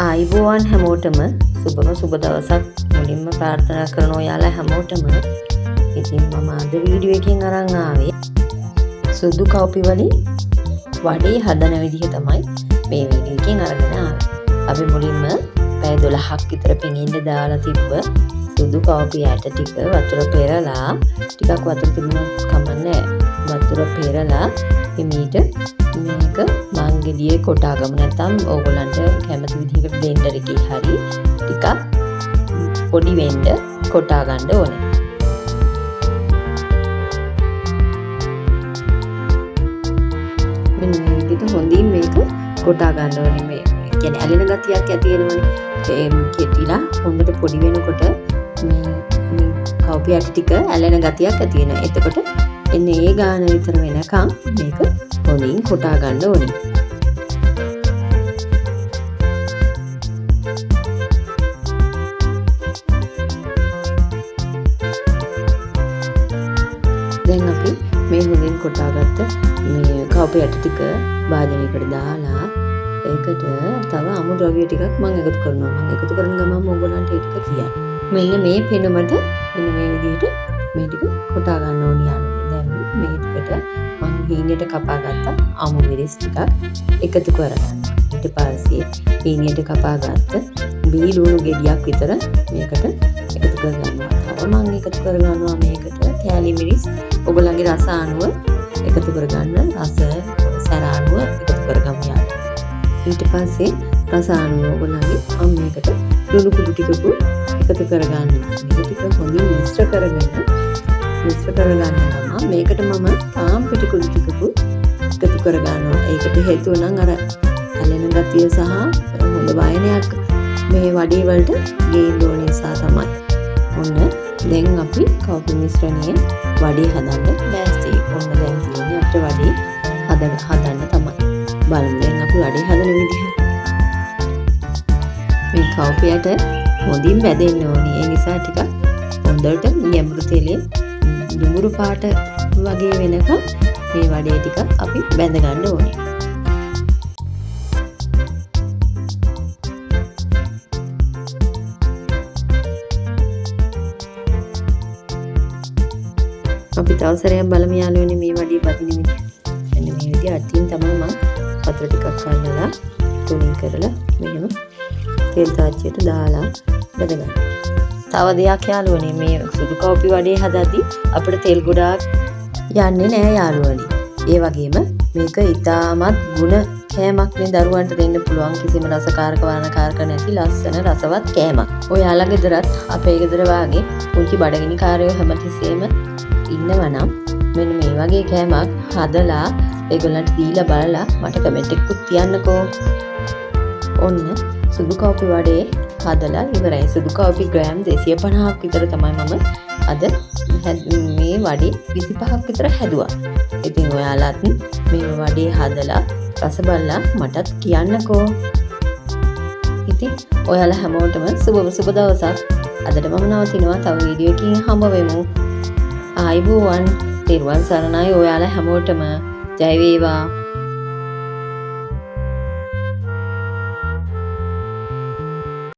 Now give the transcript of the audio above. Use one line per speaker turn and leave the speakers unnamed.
ආයිබෝවන් හැමෝටම සුබ දවසක් මුලින්ම ප්‍රාර්ථනා කරන ඔයාලා හැමෝටම. ඉතින් මම අද වීඩියෝ එකකින් අරන් ආවේ සුදු කව්පි වලින් වඩේ හදන විදිහ තමයි මේ වීඩියෝ එකකින් අරගෙන ආවේ. අපි මුලින්ම පැය 12ක් විතර පෙඟින්න දාලා තිබ්බ සුදු කව්පි ඇට ටික වතුර පෙරලා ටිකක් වතුර තිබුණත් කමන්නේ වතුර පෙරලා හිමීට මේක මංගෙඩියේ කොටාගමු නැත්නම් ඕගොල්ලන්ට කැමති විදිහකට බ්ලෙන්ඩර් එකේ හරි ටිකක් පොඩි වෙන්න කොටා ගන්න ඕනේ. මෙන්න මේ විදිහට හොඳින් මේක කොටා ගන්න ඕනේ. මේ කියන්නේ ඇලෙන ගතියක් ඇති වෙනවනේ. ඒ කෙටිලා හොඳට පොඩි වෙනකොට මේ කව්පි ඇට ටික ඇලෙන ගතියක් ඇති වෙනවා. එතකොට එන්නේ ඒ ගාන විතර වෙනකම් මේක හොඳින් කොටා ගන්න ඕනේ. දැන් අපි මේ හොඳින් කොටාගත්ත මේ කව්පි ඇට ටික භාජනයකට දාලා ඒකට තව අමු ද්‍රව්‍ය ටිකක් මම එකතු කරනවා. මම එකතු කරන ගමන් ඕගොල්ලන්ට ඒ ටික කියන්න. මෙන්න මේ පෙනුමට මෙන්න මේ විදිහට මේ ටික කොටා ගන්න ඕනේ යාළුවනේ. දැන් මේ ටිකට මම හීනයට කපාගත්ත අමු මිරිස් ටිකක් එකතු කරගන්න. ඊට පස්සේ හීනයට කපාගත්ත බීලුණු ගෙඩියක් විතර මේකට එකතු කරගන්නවා. තව මම එකතු කරගන්නවා මේකට කෑලි මිරිස් ඔයගොල්ලන්ගේ රස අනුව එකතු කරගන්න. රස සැර අනුව එකතු කරගමු යාළුවා. ඊට පස්සේ රස අනුව ඔයගොල්ලන්ගේ මේකට ලුණු කුඩු ටිකකුත් එකතු කරගන්න. මේ ටික හොඳින් මිශ්‍ර කරගන්න ගමන් මේකට මම තාම් පිටි කුඩු ටිකකුත් එකතු කරගන්නවා. ඒකට හේතුව නම් අර ඇලෙන ගතිය සහ හොඳ වයනයක් මේ වඩේ වලට ගේන්න ඕන නිසා තමයි. ඔන්න දැන් අපි කව්පි මිශ්‍රණය වඩේ හදන්න ලෑස්ති. ඔන්න දැන් තියෙන්නේ අපිට වඩේ හදන්න තමයි. බලමු දැන් අපි වඩේ හදන විදිහ. මේ කව්පියට හොඳින් බැදෙන්න ඕනේ. ඒ නිසා ටිකක් හොඳට ගැඹුරු තෙලේ දුමුරු පාට වගේ වෙනකම් මේ වඩේ ටික අපි බැඳ ගන්න ඕනේ. අපි තවසරයක් බලමු යාළුවනේ මේ වඩේ බදින විදිහ. මෙන්න මේ විදිහ අතින් තමයි මම වතුර ටිකක් අල්ලලා තුනී කරලා මෙහෙම තෙල් තාච්චියට දාලා බැඳ ගන්න. තව දෙයක් යාළුවනේ මේ සුදු කව්පි වඩේ හදද්දී අපිට තෙල් ගොඩාක් යන්නේ නෑ යාළුවනේ. ඒ වගේම මේක ඉතාමත් ගුණ කෑමක් නේ දරුවන්ට දෙන්න පුළුවන්. කිසිම රසකාරක වර්ණකාරක නැති ලස්සන රසවත් කෑමක්. ඔයාලා ගෙදරත් අපේ ගෙදර වාගේ පුංචි බඩගිනි කාරයෝ හැමතිස්සෙම ඉන්නවා නම් මෙන්න මේ වගේ කෑමක් හදලා ඒගොල්ලන්ට දීලා බලලා මට කමෙන්ට් එකකුත් තියන්නකෝ. ඔන්න සුදු කව්පි වඩේ හදලා ඉවරයි. සුදු කව්පි ග්‍රෑම් 250ක් විතර තමයි මම අද මේ වඩේ 25ක් විතර හැදුවා. ඉතින් ඔයාලත් මේ වඩේ හදලා රස බලලා මටත් කියන්නකෝ. ඉතින් ඔයාලා හැමෝටම සුබ දවසක්. අදට මම නවතිනවා. තව වීඩියෝ එකකින් හම්බ වෙමු. ආයිබෝවන්. තෙරුවන් සරණයි ඔයාලා හැමෝටම. ජය වේවා.